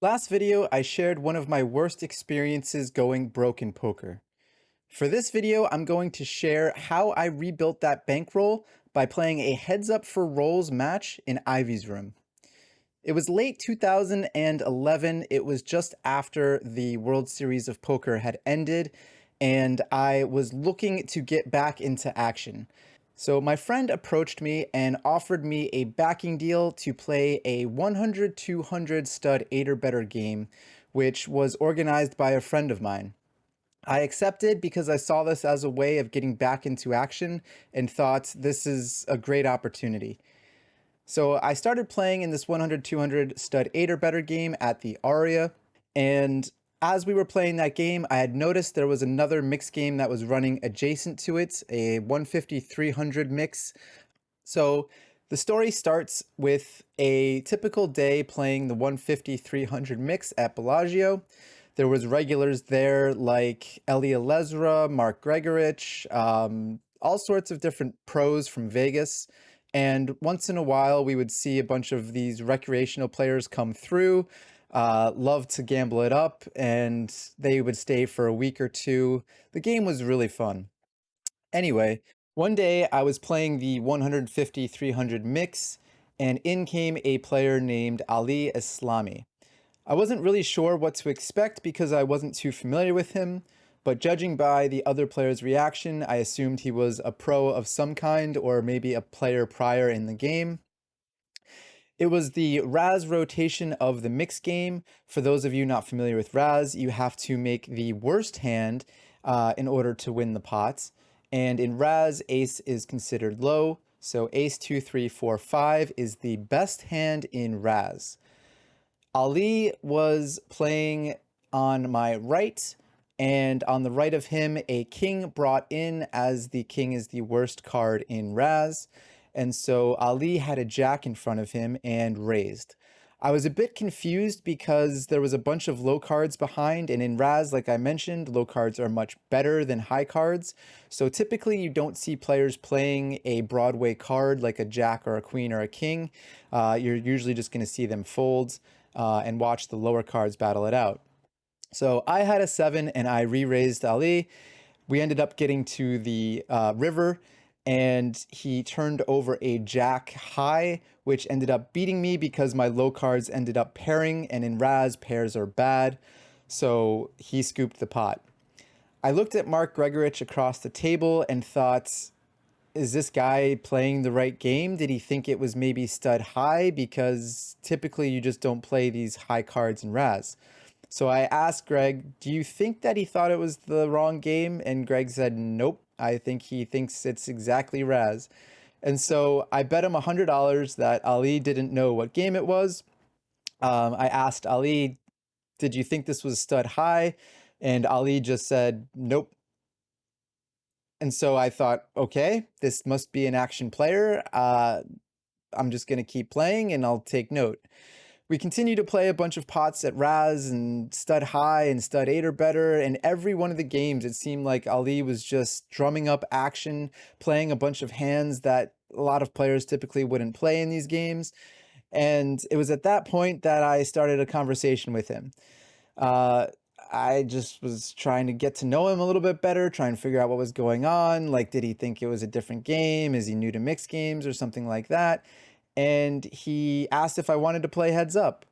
Last video, I shared one of my worst experiences going broke in poker. For this video, I'm going to share how I rebuilt that bankroll by playing a heads up for rolls match in Ivy's room. It was late 2011. It was just after the World Series of Poker had ended, and I was looking to get back into action. So my friend approached me and offered me a backing deal to play a 100-200 stud 8 or better game, which was organized by a friend of mine. I accepted because I saw this as a way of getting back into action and thought this is a great opportunity. So I started playing in this 100-200 stud 8 or better game at the Aria, and as we were playing that game, I had noticed there was another mix game that was running adjacent to it, a 150-300 mix. So the story starts with a typical day playing the 150-300 mix at Bellagio. There was regulars there like Elia Lesra, Mark Gregorich, all sorts of different pros from Vegas. And once in a while, we would see a bunch of these recreational players come through, love to gamble it up, and they would stay for a week or two. The game was really fun. Anyway, one day I was playing the 150-300 mix, and in came a player named Ali Islami. I wasn't really sure what to expect because I wasn't too familiar with him, but judging by the other player's reaction, I assumed he was a pro of some kind or maybe a player prior in the game. It was the Raz rotation of the mix game. For those of you not familiar with Raz, you have to make the worst hand in order to win the pot. And in Raz, ace is considered low. So ace 2, 3, 4, 5 is the best hand in Raz. Ali was playing on my right, and on the right of him, a king brought in, as the king is the worst card in Raz. And so Ali had a jack in front of him and raised. I was a bit confused because there was a bunch of low cards behind, and in Raz, like I mentioned, low cards are much better than high cards. So typically you don't see players playing a Broadway card like a jack or a queen or a king. You're usually just going to see them fold and watch the lower cards battle it out. So I had a 7 and I re-raised Ali. We ended up getting to the river, and he turned over a jack high, which ended up beating me because my low cards ended up pairing, and in Raz, pairs are bad. So he scooped the pot. I looked at Mark Gregorich across the table and thought, is this guy playing the right game? Did he think it was maybe stud high? Because typically you just don't play these high cards in Raz. So I asked Greg, do you think that he thought it was the wrong game? And Greg said, nope, I think he thinks it's exactly Raz. And so I bet him $100 that Ali didn't know what game it was. I asked Ali, did you think this was stud high? And Ali just said, nope. And so I thought, okay, this must be an action player. I'm just going to keep playing and I'll take note. We continue to play a bunch of pots at Raz and stud high and stud 8 or better, and every one of the games it seemed like Ali was just drumming up action, playing a bunch of hands that a lot of players typically wouldn't play in these games. And it was at that point that I started a conversation with him. Uh, I just was trying to get to know him a little bit better, trying to figure out what was going on. Like, did he think it was a different game? Is he new to mixed games or something like that? And he asked if I wanted to play heads up.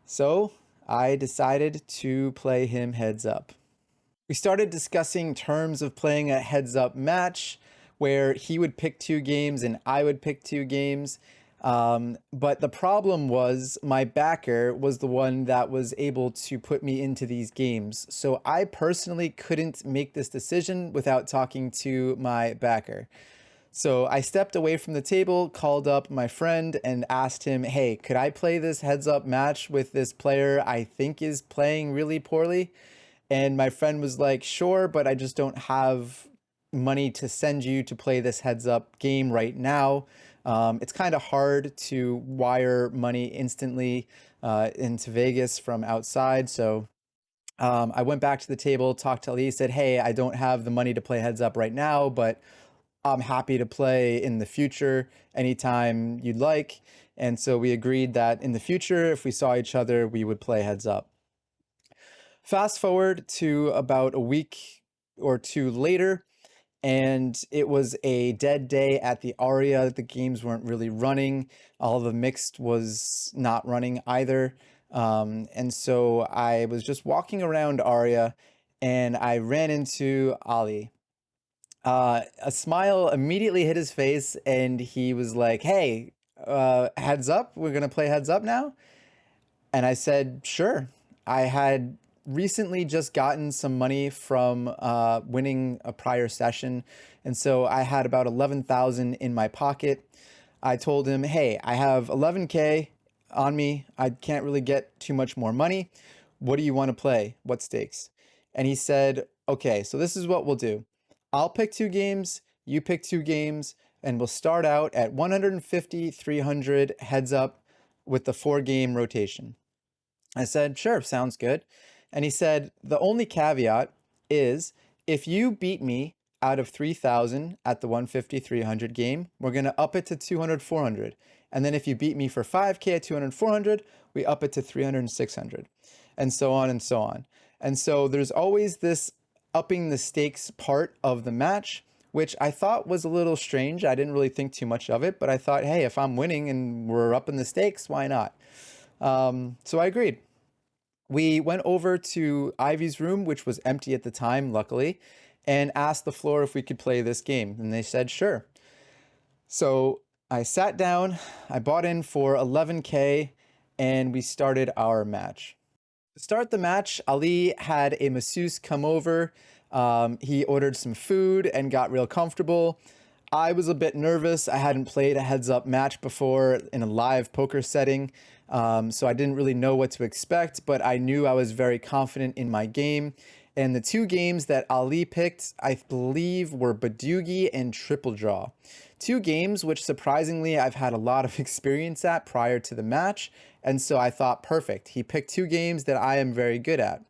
So I decided to play him heads up. We started discussing terms of playing a heads up match where he would pick 2 games and I would pick 2 games. But the problem was my backer was the one that was able to put me into these games. So I personally couldn't make this decision without talking to my backer. So I stepped away from the table, called up my friend and asked him, hey, could I play this heads up match with this player I think is playing really poorly? And my friend was like, sure, but I just don't have money to send you to play this heads up game right now. It's kind of hard to wire money instantly into Vegas from outside. So I went back to the table, talked to Ali, said, hey, I don't have the money to play heads up right now, but I'm happy to play in the future anytime you'd like. And so we agreed that in the future, if we saw each other, we would play heads up. Fast forward to about a week or two later, and it was a dead day at the Aria. The games weren't really running. All the mixed was not running either. And so I was just walking around Aria and I ran into Ali. A smile immediately hit his face and he was like, "Hey, heads up, we're gonna play heads up now." And I said, sure. I had recently just gotten some money from winning a prior session. And so I had about 11,000 in my pocket. I told him, hey, I have 11K on me. I can't really get too much more money. What do you want to play? What stakes? And he said, okay, so this is what we'll do. I'll pick two games, you pick two games, and we'll start out at 150, 300 heads up with the 4-game rotation. I said, sure, sounds good. And he said, the only caveat is if you beat me out of 3,000 at the 150, 300 game, we're going to up it to 200, 400. And then if you beat me for 5K at 200, 400, we up it to 300 and 600, and so on and so on. And so there's always this upping the stakes part of the match, which I thought was a little strange. I didn't really think too much of it, but I thought, hey, if I'm winning and we're upping the stakes, why not? So I agreed. We went over to Ivy's room, which was empty at the time, luckily, and asked the floor if we could play this game. And they said, sure. So I sat down, I bought in for 11K, and we started our match. To start the match, Ali had a masseuse come over. He ordered some food and got real comfortable. I was a bit nervous. I hadn't played a heads up match before in a live poker setting, so I didn't really know what to expect, but I knew I was very confident in my game. And the two games that Ali picked, I believe, were Badugi and Triple Draw. Two games which surprisingly I've had a lot of experience at prior to the match, and so I thought, perfect. He picked two games that I am very good at.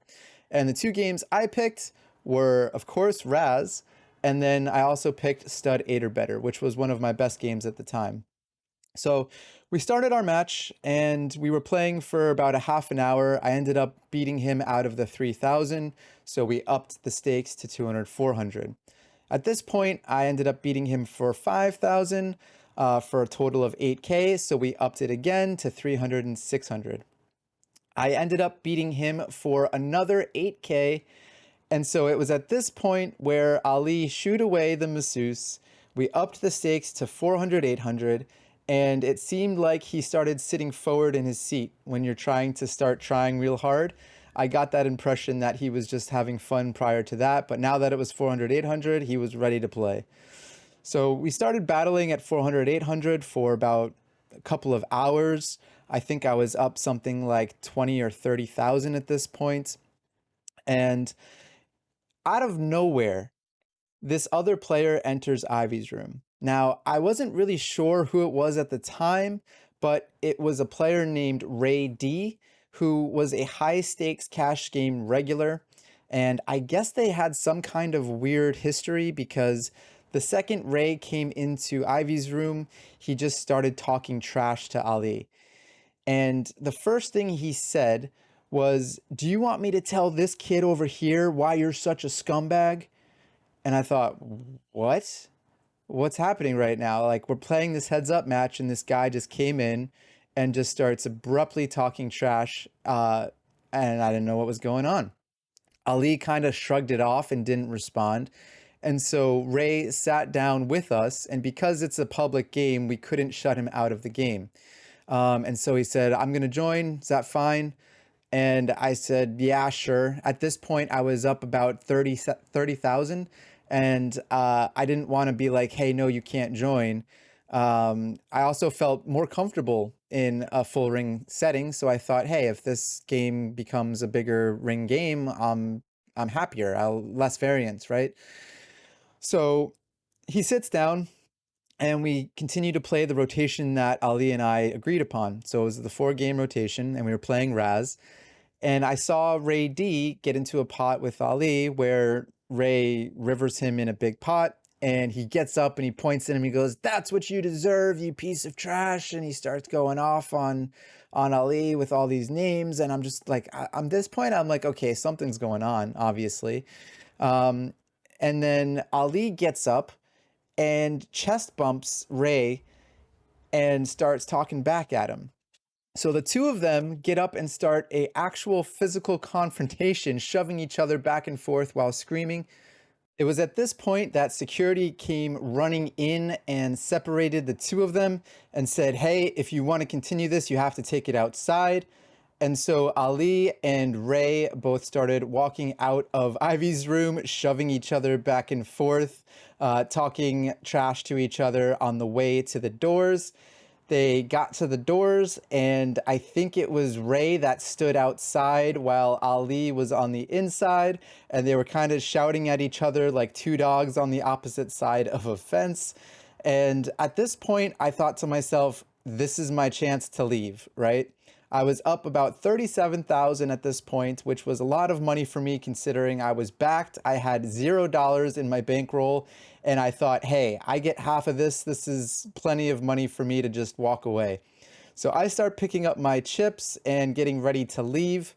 And the two games I picked were, of course, Raz, and then I also picked Stud 8 or Better, which was one of my best games at the time. So we started our match and we were playing for about a half an hour. I ended up beating him out of the 3,000. So we upped the stakes to 200, 400. At this point, I ended up beating him for 5,000 for a total of 8K. So we upped it again to 300 and 600. I ended up beating him for another 8K. And so it was at this point where Ali shooed away the masseuse. We upped the stakes to 400, 800, and it seemed like he started sitting forward in his seat when you're trying to start trying real hard. I got that impression that he was just having fun prior to that, but now that it was 400, 800, he was ready to play. So we started battling at 400, 800 for about a couple of hours. I think I was up something like 20 or 30,000 at this point. And out of nowhere, this other player enters Ivy's room. Now, I wasn't really sure who it was at the time, but it was a player named Ray D, who was a high stakes cash game regular. And I guess they had some kind of weird history because the second Ray came into Ivy's room, he just started talking trash to Ali. And the first thing he said was, do you want me to tell this kid over here why you're such a scumbag? And I thought, what? What's happening right now? Like, we're playing this heads up match, and this guy just came in and just starts abruptly talking trash. And I didn't know what was going on. Ali kind of shrugged it off and didn't respond. And so Ray sat down with us, and because it's a public game, we couldn't shut him out of the game. And so he said, I'm going to join. Is that fine? And I said, yeah, sure. At this point, I was up about 30,000. And I didn't want to be like, hey, no, you can't join. I also felt more comfortable in a full ring setting. So I thought, hey, if this game becomes a bigger ring game, I'm happier. Less variance, right? So he sits down and we continue to play the rotation that Ali and I agreed upon. So it was the 4-game rotation and we were playing Raz. And I saw Ray D get into a pot with Ali where Ray rivers him in a big pot. and he gets up and he points at him. He goes, "That's what you deserve, you piece of trash." And he starts going off on Ali with all these names. And I'm just like, I'm this point, I'm like, okay, something's going on, obviously. Um, and then Ali gets up and chest bumps Ray and starts talking back at him. So the two of them get up and start a actual physical confrontation, shoving each other back and forth while screaming. It was at this point that security came running in and separated the two of them and said, "Hey, if you want to continue this, you have to take it outside." And so Ali and Ray both started walking out of Ivy's room, shoving each other back and forth, talking trash to each other on the way to the doors. They got to the doors, and I think it was Ray that stood outside while Ali was on the inside, and they were kind of shouting at each other like two dogs on the opposite side of a fence. And at this point, I thought to myself, this is my chance to leave, right? I was up about 37,000 at this point, which was a lot of money for me considering I was backed. I had $0 in my bankroll, and I thought, hey, I get half of this. This is plenty of money for me to just walk away. So I start picking up my chips and getting ready to leave.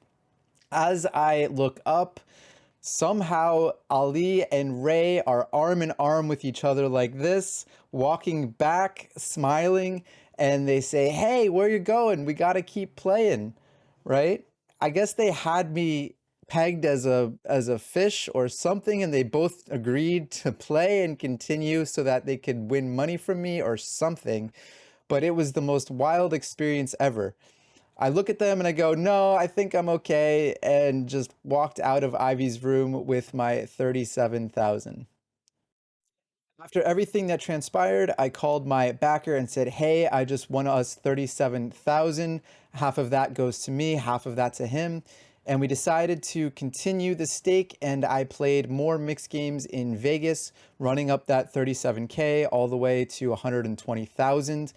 As I look up, somehow Ali and Ray are arm in arm with each other like this, walking back, smiling, and they say, "Hey, where you going? We got to keep playing." Right? I guess they had me pegged as a fish or something, and they both agreed to play and continue so that they could win money from me or something. But it was the most wild experience ever. I look at them and I go, "No, I think I'm okay," and just walked out of Ivy's room with my 37,000. After everything that transpired, I called my backer and said, "Hey, I just won us 37,000. Half of that goes to me, half of that to him." And we decided to continue the stake, and I played more mixed games in Vegas, running up that 37K all the way to 120,000.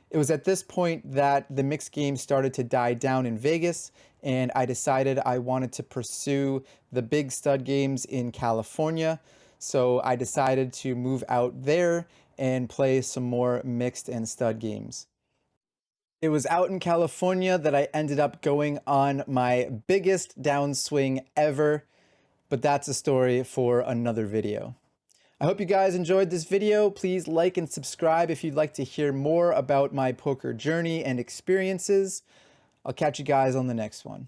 It was at this point that the mixed games started to die down in Vegas, and I decided I wanted to pursue the big stud games in California. So I decided to move out there and play some more mixed and stud games. It was out in California that I ended up going on my biggest downswing ever, but that's a story for another video. I hope you guys enjoyed this video. Please like and subscribe if you'd like to hear more about my poker journey and experiences. I'll catch you guys on the next one.